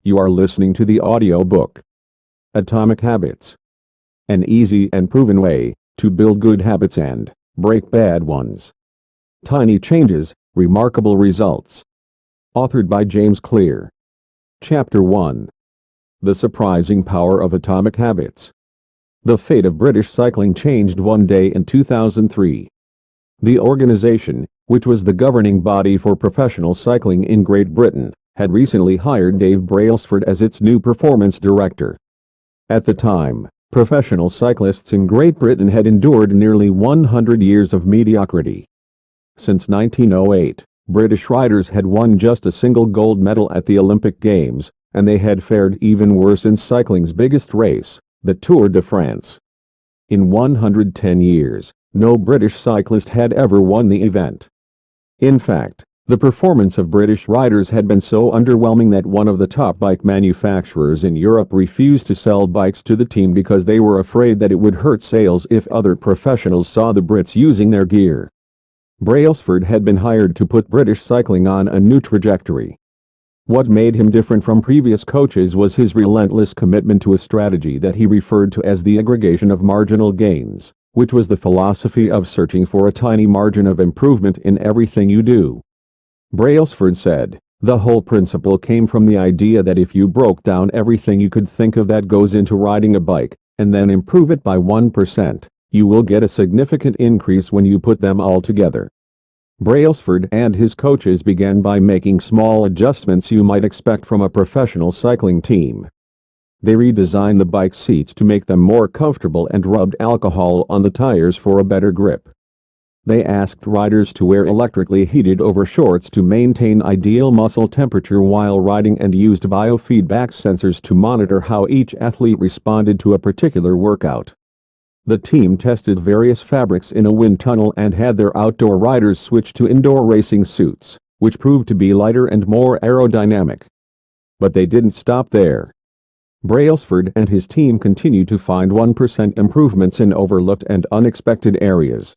You are listening to the audiobook Atomic Habits. An easy and proven way to build good habits and break bad ones. Tiny changes, remarkable results. Authored by James Clear. Chapter 1. The surprising power of atomic habits. The fate of British cycling changed one day in 2003. The organization, which was the governing body for professional cycling in Great Britain, had recently hired Dave Brailsford as its new performance director. At the time, professional cyclists in Great Britain had endured nearly 100 years of mediocrity. Since 1908, British riders had won just a single gold medal at the Olympic Games, and they had fared even worse in cycling's biggest race, the Tour de France. In 110 years, no British cyclist had ever won the event. In fact, the performance of British riders had been so underwhelming that one of the top bike manufacturers in Europe refused to sell bikes to the team because they were afraid that it would hurt sales if other professionals saw the Brits using their gear. Brailsford had been hired to put British cycling on a new trajectory. What made him different from previous coaches was his relentless commitment to a strategy that he referred to as the aggregation of marginal gains, which was the philosophy of searching for a tiny margin of improvement in everything you do. Brailsford said, "The whole principle came from the idea that if you broke down everything you could think of that goes into riding a bike, and then improve it by 1%, you will get a significant increase when you put them all together." Brailsford and his coaches began by making small adjustments you might expect from a professional cycling team. They redesigned the bike seats to make them more comfortable and rubbed alcohol on the tires for a better grip. They asked riders to wear electrically heated overshorts to maintain ideal muscle temperature while riding and used biofeedback sensors to monitor how each athlete responded to a particular workout. The team tested various fabrics in a wind tunnel and had their outdoor riders switch to indoor racing suits, which proved to be lighter and more aerodynamic. But they didn't stop there. Brailsford and his team continued to find 1% improvements in overlooked and unexpected areas.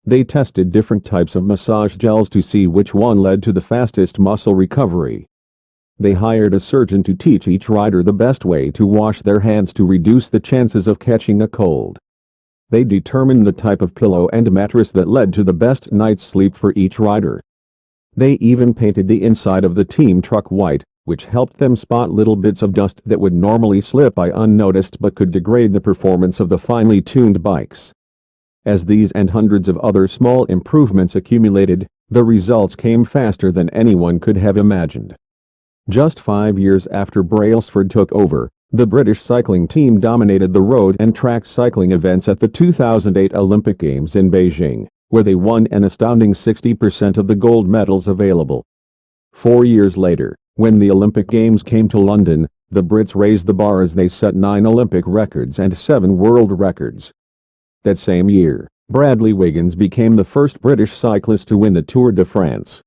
They tested different types of massage gels to see which one led to the fastest muscle recovery. They hired a surgeon to teach each rider the best way to wash their hands to reduce the chances of catching a cold. They determined the type of pillow and mattress that led to the best night's sleep for each rider. They even painted the inside of the team truck white, which helped them spot little bits of dust that would normally slip by unnoticed but could degrade the performance of the finely tuned bikes. As these and hundreds of other small improvements accumulated, the results came faster than anyone could have imagined. Just 5 years after Brailsford took over, the British cycling team dominated the road and track cycling events at the 2008 Olympic Games in Beijing, where they won an astounding 60% of the gold medals available. 4 years later, when the Olympic Games came to London, the Brits raised the bar as they set 9 Olympic records and 7 world records. That same year, Bradley Wiggins became the first British cyclist to win the Tour de France.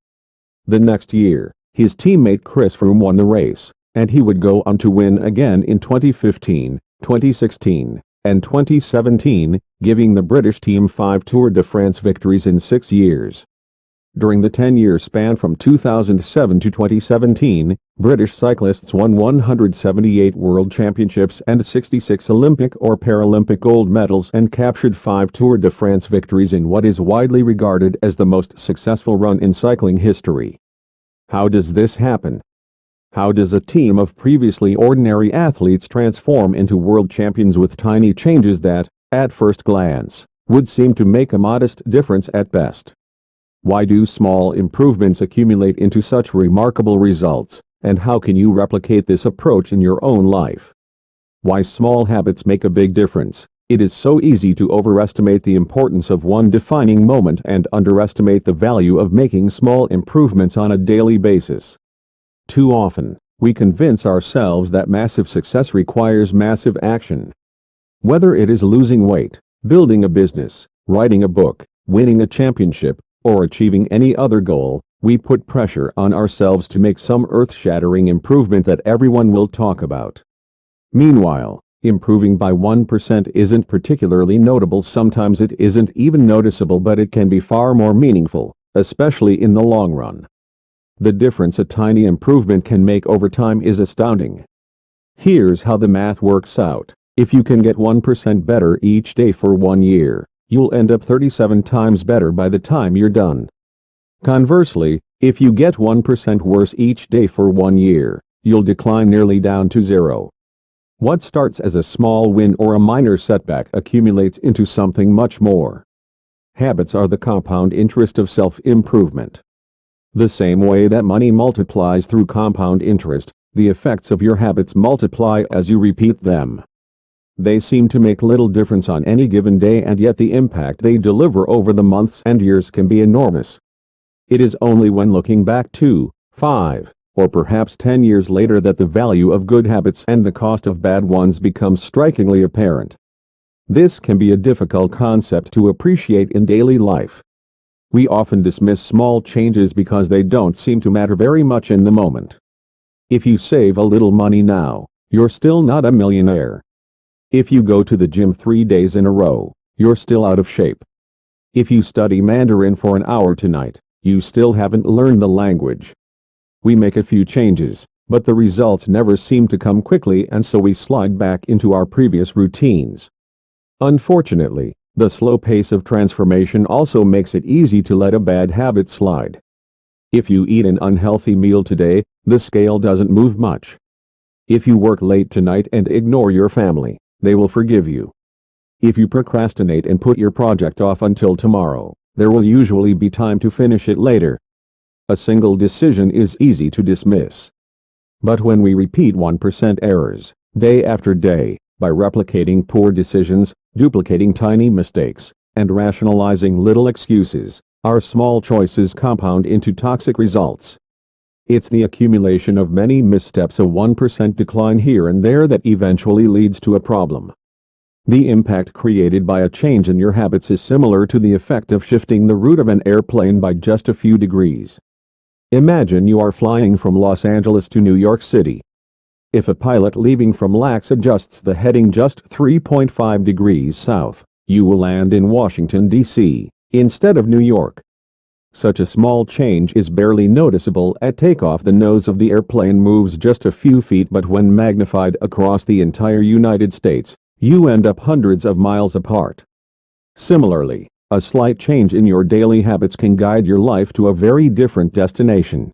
The next year, his teammate Chris Froome won the race, and he would go on to win again in 2015, 2016, and 2017, giving the British team 5 Tour de France victories in 6 years. During the 10-year span from 2007 to 2017, British cyclists won 178 World Championships and 66 Olympic or Paralympic gold medals and captured 5 Tour de France victories in what is widely regarded as the most successful run in cycling history. How does this happen? How does a team of previously ordinary athletes transform into world champions with tiny changes that, at first glance, would seem to make a modest difference at best? Why do small improvements accumulate into such remarkable results, and how can you replicate this approach in your own life? Why small habits make a big difference. It is so easy to overestimate the importance of one defining moment and underestimate the value of making small improvements on a daily basis. Too often, we convince ourselves that massive success requires massive action. Whether it is losing weight, building a business, writing a book, winning a championship, or achieving any other goal, we put pressure on ourselves to make some earth-shattering improvement that everyone will talk about. Meanwhile, improving by 1% isn't particularly notable. Sometimes it isn't even noticeable, but it can be far more meaningful, especially in the long run. The difference a tiny improvement can make over time is astounding. Here's how the math works out. If you can get 1% better each day for 1 year, you'll end up 37 times better by the time you're done. Conversely, if you get 1% worse each day for 1 year, you'll decline nearly down to zero. What starts as a small win or a minor setback accumulates into something much more. Habits are the compound interest of self-improvement. The same way that money multiplies through compound interest, the effects of your habits multiply as you repeat them. They seem to make little difference on any given day, and yet the impact they deliver over the months and years can be enormous. It is only when looking back 2, 5, or perhaps 10 years later that the value of good habits and the cost of bad ones becomes strikingly apparent. This can be a difficult concept to appreciate in daily life. We often dismiss small changes because they don't seem to matter very much in the moment. If you save a little money now, you're still not a millionaire. If you go to the gym 3 days in a row, you're still out of shape. If you study Mandarin for an hour tonight, you still haven't learned the language. We make a few changes, but the results never seem to come quickly, and so we slide back into our previous routines. Unfortunately, the slow pace of transformation also makes it easy to let a bad habit slide. If you eat an unhealthy meal today, the scale doesn't move much. If you work late tonight and ignore your family, they will forgive you. If you procrastinate and put your project off until tomorrow, there will usually be time to finish it later. A single decision is easy to dismiss. But when we repeat 1% errors, day after day, by replicating poor decisions, duplicating tiny mistakes, and rationalizing little excuses, our small choices compound into toxic results. It's the accumulation of many missteps, a 1% decline here and there, that eventually leads to a problem. The impact created by a change in your habits is similar to the effect of shifting the route of an airplane by just a few degrees. Imagine you are flying from Los Angeles to New York City. If a pilot leaving from LAX adjusts the heading just 3.5 degrees south, you will land in Washington, D.C., instead of New York. Such a small change is barely noticeable at takeoff. The nose of the airplane moves just a few feet, but when magnified across the entire United States, you end up hundreds of miles apart. Similarly, a slight change in your daily habits can guide your life to a very different destination.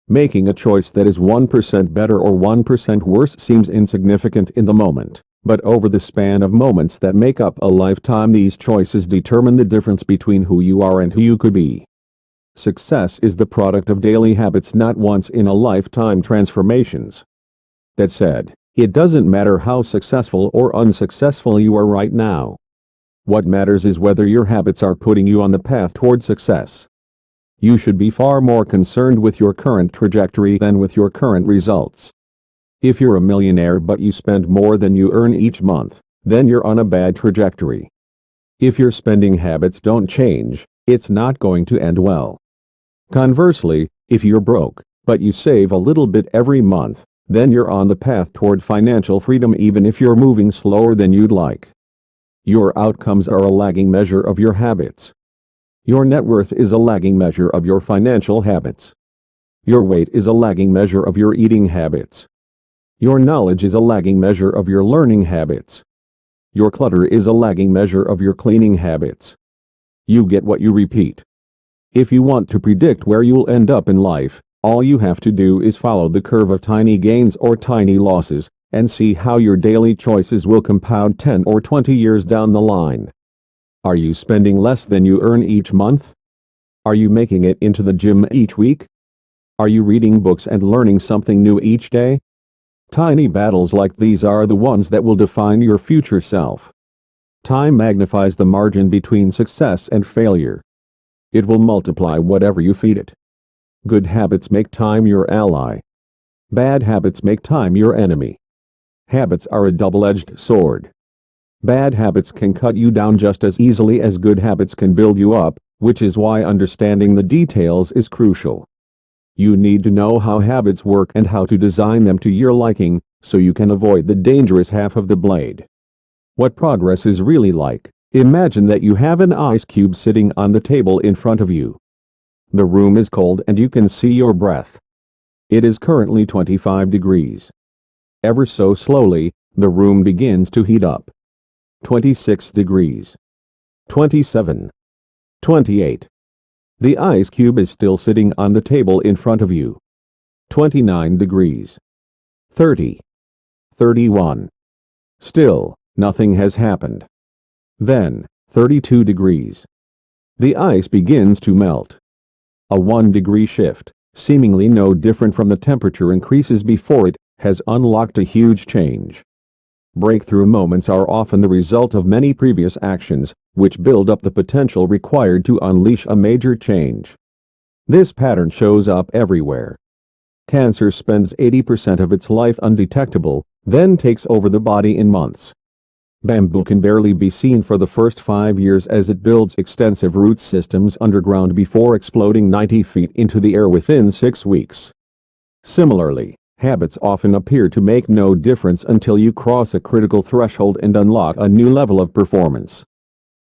Making a choice that is 1% better or 1% worse seems insignificant in the moment, but over the span of moments that make up a lifetime, these choices determine the difference between who you are and who you could be. Success is the product of daily habits, not once-in-a-lifetime transformations. That said, it doesn't matter how successful or unsuccessful you are right now. What matters is whether your habits are putting you on the path toward success. You should be far more concerned with your current trajectory than with your current results. If you're a millionaire but you spend more than you earn each month, then you're on a bad trajectory. If your spending habits don't change, it's not going to end well. Conversely, if you're broke, but you save a little bit every month, then you're on the path toward financial freedom, even if you're moving slower than you'd like. Your outcomes are a lagging measure of your habits. Your net worth is a lagging measure of your financial habits. Your weight is a lagging measure of your eating habits. Your knowledge is a lagging measure of your learning habits. Your clutter is a lagging measure of your cleaning habits. You get what you repeat. If you want to predict where you'll end up in life, all you have to do is follow the curve of tiny gains or tiny losses, and see how your daily choices will compound 10 or 20 years down the line. Are you spending less than you earn each month? Are you making it into the gym each week? Are you reading books and learning something new each day? Tiny battles like these are the ones that will define your future self. Time magnifies the margin between success and failure. It will multiply whatever you feed it. Good habits make time your ally. Bad habits make time your enemy. Habits are a double-edged sword. Bad habits can cut you down just as easily as good habits can build you up, which is why understanding the details is crucial. You need to know how habits work and how to design them to your liking, so you can avoid the dangerous half of the blade. What progress is really like: imagine that you have an ice cube sitting on the table in front of you. The room is cold and you can see your breath. It is currently 25 degrees. Ever so slowly, the room begins to heat up. 26 degrees. 27. 28. The ice cube is still sitting on the table in front of you. 29 degrees. 30. 31. Still, nothing has happened. Then, 32 degrees. The ice begins to melt. A 1-degree shift, seemingly no different from the temperature increases before it, has unlocked a huge change. Breakthrough moments are often the result of many previous actions, which build up the potential required to unleash a major change. This pattern shows up everywhere. Cancer spends 80% of its life undetectable, then takes over the body in months. Bamboo can barely be seen for the first 5 years as it builds extensive root systems underground before exploding 90 feet into the air within 6 weeks. Similarly, habits often appear to make no difference until you cross a critical threshold and unlock a new level of performance.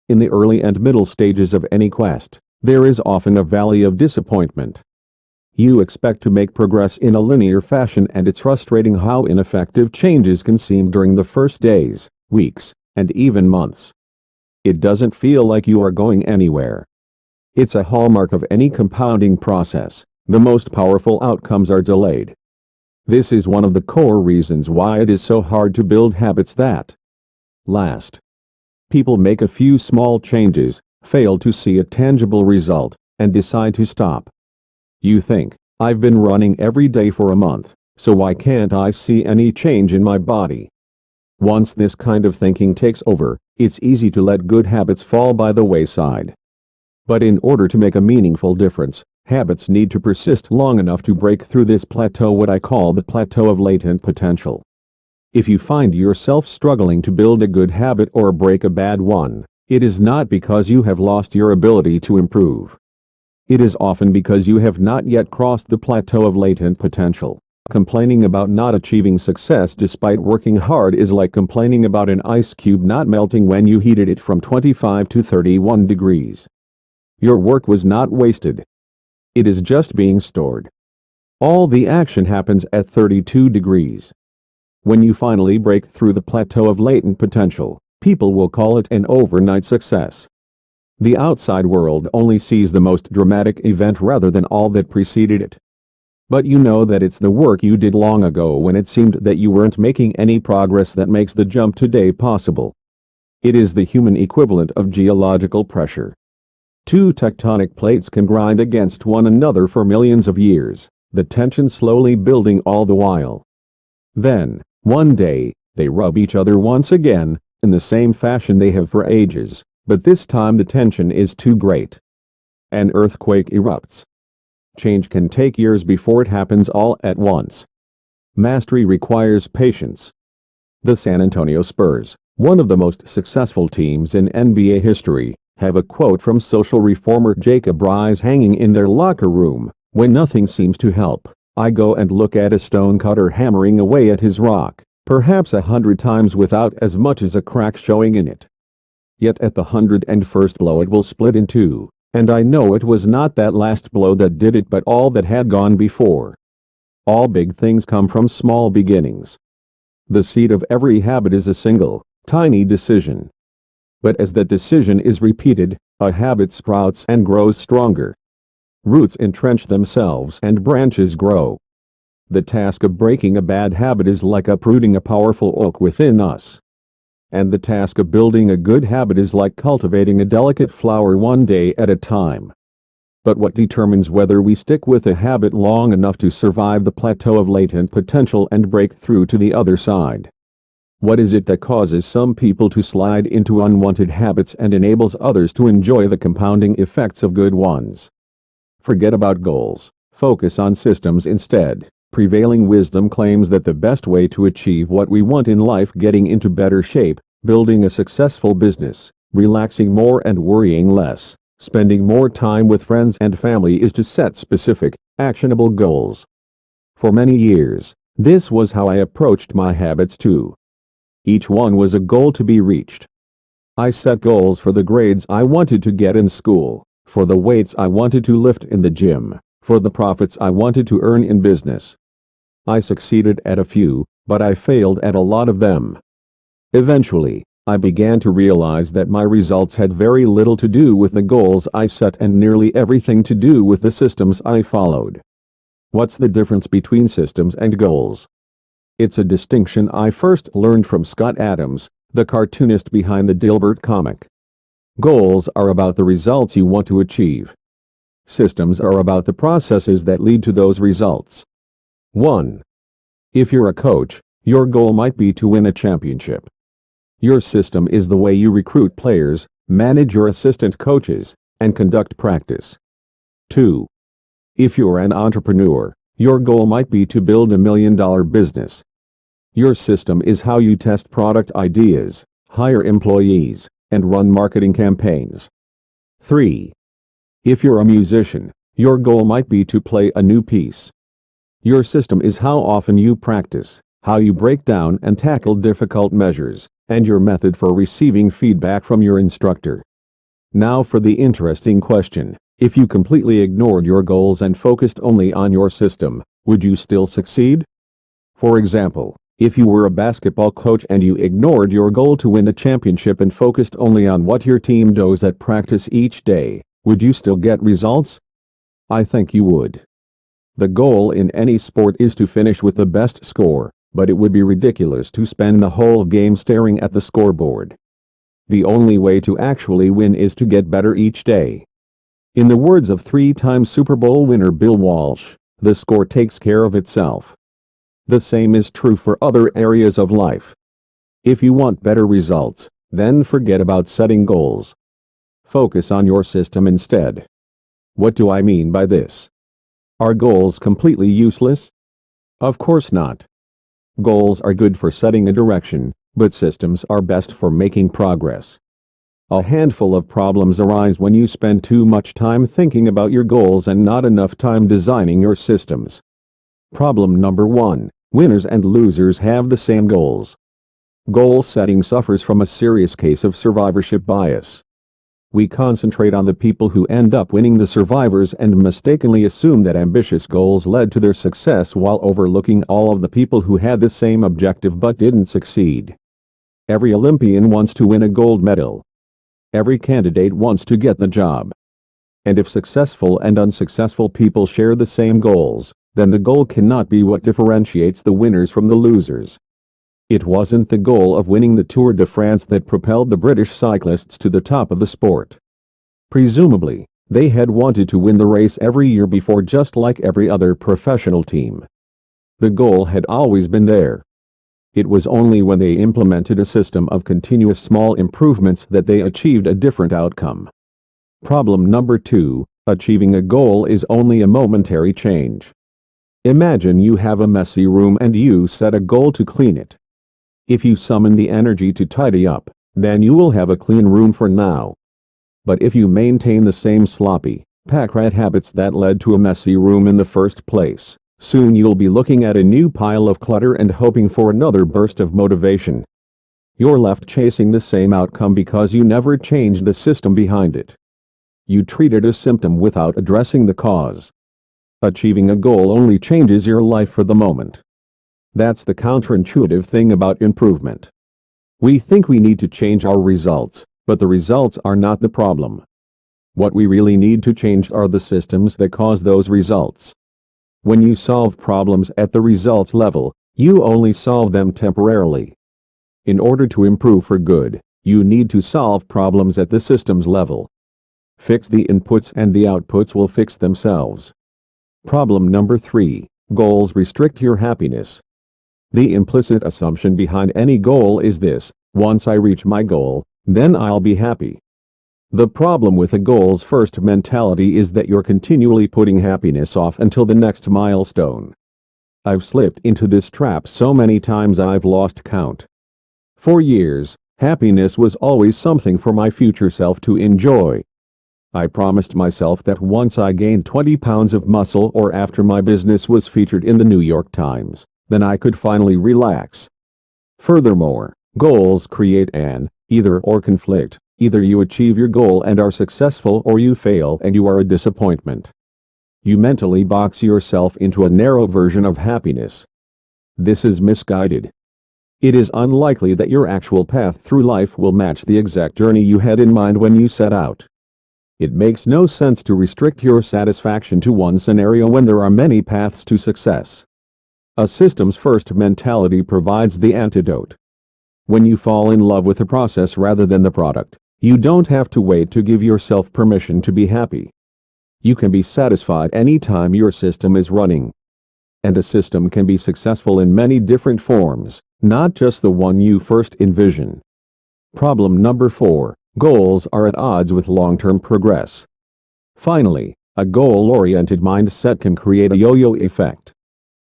In the early and middle stages of any quest, there is often a valley of disappointment. You expect to make progress in a linear fashion, and it's frustrating how ineffective changes can seem during the first days, weeks, and even months. It doesn't feel like you are going anywhere. It's a hallmark of any compounding process. The most powerful outcomes are delayed. This is one of the core reasons why it is so hard to build habits that last. People make a few small changes, fail to see a tangible result, and decide to stop. You think, I've been running every day for a month, so why can't I see any change in my body? Once this kind of thinking takes over, it's easy to let good habits fall by the wayside. But in order to make a meaningful difference, habits need to persist long enough to break through this plateau, what I call the plateau of latent potential. If you find yourself struggling to build a good habit or break a bad one, it is not because you have lost your ability to improve. It is often because you have not yet crossed the plateau of latent potential. Complaining about not achieving success despite working hard is like complaining about an ice cube not melting when you heated it from 25 to 31 degrees. Your work was not wasted. It is just being stored. All the action happens at 32 degrees. When you finally break through the plateau of latent potential, people will call it an overnight success. The outside world only sees the most dramatic event rather than all that preceded it. But you know that it's the work you did long ago when it seemed that you weren't making any progress that makes the jump today possible. It is the human equivalent of geological pressure. Two tectonic plates can grind against one another for millions of years, the tension slowly building all the while. Then, one day, they rub each other once again, in the same fashion they have for ages, but this time the tension is too great. An earthquake erupts. Change can take years before it happens all at once. Mastery requires patience. The San Antonio Spurs, one of the most successful teams in NBA history, have a quote from social reformer Jacob Riis hanging in their locker room: "When nothing seems to help, I go and look at a stonecutter hammering away at his rock, perhaps 100 times without as much as a crack showing in it. Yet at the 101st blow it will split in two, and I know it was not that last blow that did it but all that had gone before." All big things come from small beginnings. The seed of every habit is a single, tiny decision. But as that decision is repeated, a habit sprouts and grows stronger. Roots entrench themselves and branches grow. The task of breaking a bad habit is like uprooting a powerful oak within us. And the task of building a good habit is like cultivating a delicate flower one day at a time. But what determines whether we stick with a habit long enough to survive the plateau of latent potential and break through to the other side? What is it that causes some people to slide into unwanted habits and enables others to enjoy the compounding effects of good ones? Forget about goals. Focus on systems instead. Prevailing wisdom claims that the best way to achieve what we want in life, getting into better shape, building a successful business, relaxing more and worrying less, spending more time with friends and family, is to set specific, actionable goals. For many years, this was how I approached my habits too. Each one was a goal to be reached. I set goals for the grades I wanted to get in school, for the weights I wanted to lift in the gym, for the profits I wanted to earn in business. I succeeded at a few, but I failed at a lot of them. Eventually, I began to realize that my results had very little to do with the goals I set and nearly everything to do with the systems I followed. What's the difference between systems and goals? It's a distinction I first learned from Scott Adams, the cartoonist behind the Dilbert comic. Goals are about the results you want to achieve. Systems are about the processes that lead to those results. 1. If you're a coach, your goal might be to win a championship. Your system is the way you recruit players, manage your assistant coaches, and conduct practice. 2. If you're an entrepreneur, your goal might be to build $1 million business. Your system is how you test product ideas, hire employees, and run marketing campaigns. 3. If you're a musician, your goal might be to play a new piece. Your system is how often you practice, how you break down and tackle difficult measures, and your method for receiving feedback from your instructor. Now for the interesting question: if you completely ignored your goals and focused only on your system, would you still succeed? For example, if you were a basketball coach and you ignored your goal to win a championship and focused only on what your team does at practice each day, would you still get results? I think you would. The goal in any sport is to finish with the best score, but it would be ridiculous to spend the whole game staring at the scoreboard. The only way to actually win is to get better each day. In the words of three-time Super Bowl winner Bill Walsh, the score takes care of itself. The same is true for other areas of life. If you want better results, then forget about setting goals. Focus on your system instead. What do I mean by this? Are goals completely useless? Of course not. Goals are good for setting a direction, but systems are best for making progress. A handful of problems arise when you spend too much time thinking about your goals and not enough time designing your systems. Problem number 1. Winners and losers have the same goals. Goal setting suffers from a serious case of survivorship bias. We concentrate on the people who end up winning the survivors and mistakenly assume that ambitious goals led to their success while overlooking all of the people who had the same objective but didn't succeed. Every Olympian wants to win a gold medal. Every candidate wants to get the job. And if successful and unsuccessful people share the same goals, then the goal cannot be what differentiates the winners from the losers. It wasn't the goal of winning the Tour de France that propelled the British cyclists to the top of the sport. Presumably, they had wanted to win the race every year before, just like every other professional team. The goal had always been there. It was only when they implemented a system of continuous small improvements that they achieved a different outcome. Problem number 2. Achieving a goal is only a momentary change. Imagine you have a messy room and you set a goal to clean it. If you summon the energy to tidy up, then you will have a clean room for now. But if you maintain the same sloppy, pack-rat habits that led to a messy room in the first place, soon you'll be looking at a new pile of clutter and hoping for another burst of motivation. You're left chasing the same outcome because you never changed the system behind it. You treated a symptom without addressing the cause. Achieving a goal only changes your life for the moment. That's the counterintuitive thing about improvement. We think we need to change our results, but the results are not the problem. What we really need to change are the systems that cause those results. When you solve problems at the results level, you only solve them temporarily. In order to improve for good, you need to solve problems at the systems level. Fix the inputs and the outputs will fix themselves. Problem number 3. Goals restrict your happiness. The implicit assumption behind any goal is this: once I reach my goal, then I'll be happy. The problem with a goals first mentality is that you're continually putting happiness off until the next milestone. I've slipped into this trap so many times I've lost count. For years, happiness was always something for my future self to enjoy. I promised myself that once I gained 20 pounds of muscle or after my business was featured in the New York Times, then I could finally relax. Furthermore, goals create an either-or conflict. Either you achieve your goal and are successful, or you fail and you are a disappointment. You mentally box yourself into a narrow version of happiness. This is misguided. It is unlikely that your actual path through life will match the exact journey you had in mind when you set out. It makes no sense to restrict your satisfaction to one scenario when there are many paths to success. A systems-first mentality provides the antidote. When you fall in love with the process rather than the product, you don't have to wait to give yourself permission to be happy. You can be satisfied anytime your system is running. And a system can be successful in many different forms, not just the one you first envision. Problem number 4. Goals are at odds with long-term progress. Finally, a goal-oriented mindset can create a yo-yo effect.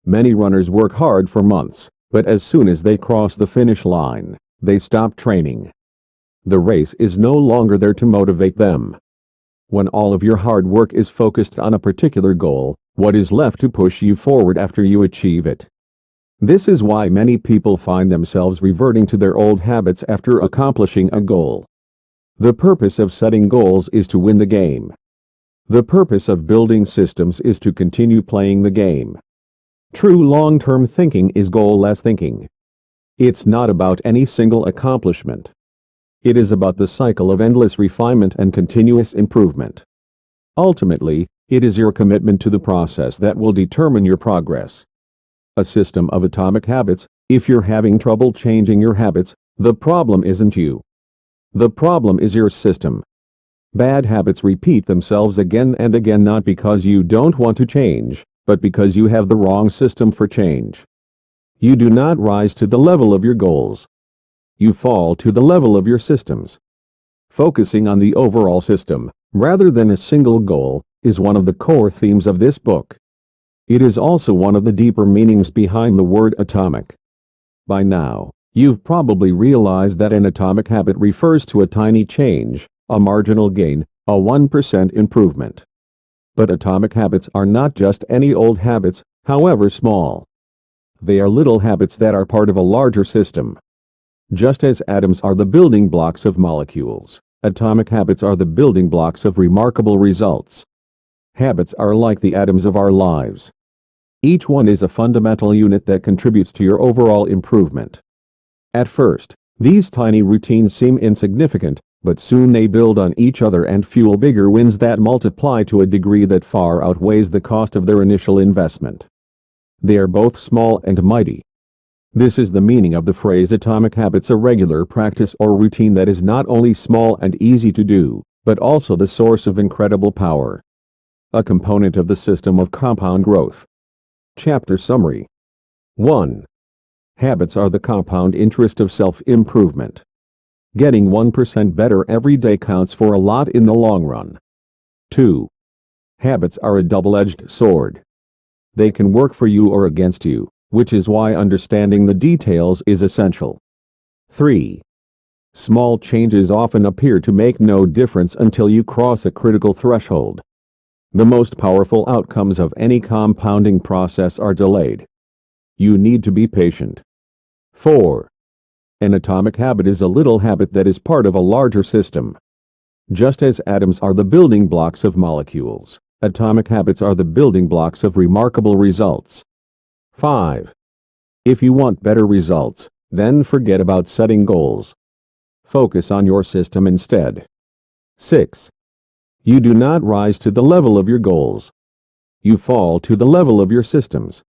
Many runners work hard for months, but as soon as they cross the finish line, they stop training. The race is no longer there to motivate them. When all of your hard work is focused on a particular goal, what is left to push you forward after you achieve it? This is why many people find themselves reverting to their old habits after accomplishing a goal. The purpose of setting goals is to win the game. The purpose of building systems is to continue playing the game. True long-term thinking is goal-less thinking. It's not about any single accomplishment. It is about the cycle of endless refinement and continuous improvement. Ultimately, it is your commitment to the process that will determine your progress. A system of atomic habits. If you're having trouble changing your habits, the problem isn't you. The problem is your system. Bad habits repeat themselves again and again, not because you don't want to change, but because you have the wrong system for change. You do not rise to the level of your goals. You fall to the level of your systems. Focusing on the overall system, rather than a single goal, is one of the core themes of this book. It is also one of the deeper meanings behind the word atomic. By now, you've probably realized that an atomic habit refers to a tiny change, a marginal gain, a 1% improvement. But atomic habits are not just any old habits, however small. They are little habits that are part of a larger system. Just as atoms are the building blocks of molecules, atomic habits are the building blocks of remarkable results. Habits are like the atoms of our lives. Each one is a fundamental unit that contributes to your overall improvement. At first, these tiny routines seem insignificant, but soon they build on each other and fuel bigger wins that multiply to a degree that far outweighs the cost of their initial investment. They are both small and mighty. This is the meaning of the phrase atomic habits, a regular practice or routine that is not only small and easy to do, but also the source of incredible power. A component of the system of compound growth. Chapter Summary. 1. Habits are the compound interest of self-improvement. Getting 1% better every day counts for a lot in the long run. 2. Habits are a double-edged sword. They can work for you or against you, which is why understanding the details is essential. 3. Small changes often appear to make no difference until you cross a critical threshold. The most powerful outcomes of any compounding process are delayed. You need to be patient. 4. An atomic habit is a little habit that is part of a larger system. Just as atoms are the building blocks of molecules, atomic habits are the building blocks of remarkable results. 5. If you want better results, then forget about setting goals. Focus on your system instead. 6. You do not rise to the level of your goals. You fall to the level of your systems.